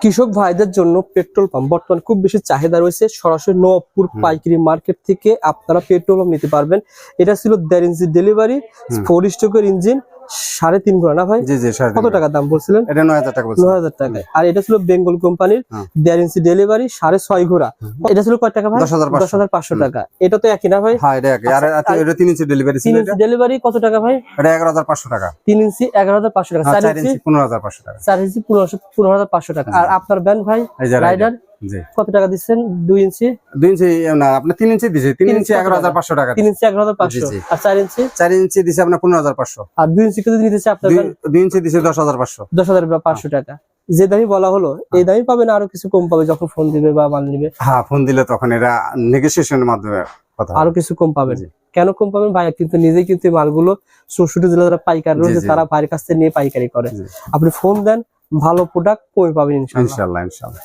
কৃষক ভাইদের জন্য পেট্রোল পাম্প বর্তমানে খুব বেশি চাহিদা রয়েছে। সরাসরি নবপুর পাইকারি মার্কেট থেকে আপনারা পেট্রোল পাম্প নিতে পারবেন। এটা ছিল 1.5 ইঞ্চি ডেলিভারি, 4 স্ট্রোকের ইঞ্জিন, 3.5 ঘোড়া না ভাই? জি জি, কত টাকা দাম বলছিলেন? এটা 9000 টাকা বলছিলেন। 9000 টাকায়। আর এটা ছিল বেঙ্গল কোম্পানির 1.5 ইঞ্চি ডেলিভারি, 6.5 ঘোড়া। এটা ছিল কত টাকা ভাই? 10500 টাকা। এটা তো একই না ভাই? হ্যাঁ এটা একই। আর এটা 3 ইঞ্চি ডেলিভারি ছিল। 3 ইঞ্চি ডেলিভারি কত টাকা ভাই? এটা 11500 টাকা। 3 ইঞ্চি 11500 টাকা। 4 ইঞ্চি 15500 টাকা। 4 ইঞ্চি 15500 টাকা। আর আপনার ব্যান্ড ভাই রাইডার জি কত টাকা দিচ্ছেন? 2 ইঞ্চি 2 ইঞ্চি না, আপনি 3 ইঞ্চি দিছে। 3 ইঞ্চি 11500 টাকা। 3 ইঞ্চি 11500। আর 4 ইঞ্চি? 4 ইঞ্চি দিছে আপনার 15500। আর 2 ইঞ্চি কত নিতেছে আপনার? 2 ইঞ্চি দিছে 10500। 10500 টাকা। যে দামই বলা হলো এই দামই পাবেন, আরো কিছু কম পাবে যখন ফোন দিবে বা মাল নিবে। হ্যাঁ, ফোন দিলে তখন এরা নেগোসিয়েশনের মাধ্যমে কথা আরো কিছু কম পাবেন। কেন কম পাবেন ভাই? কিন্তু নিজেই কিন্তু মালগুলো 64 জেলা যারা পাইকার রয়েছে তারা ভাইয়ের কাছ থেকে নিয়ে পাইকারি করে। আপনি ফোন দেন, ভালো প্রোডাক্ট কমে পাবেন ইনশাআল্লাহ। ইনশাআল্লাহ ইনশাআল্লাহ।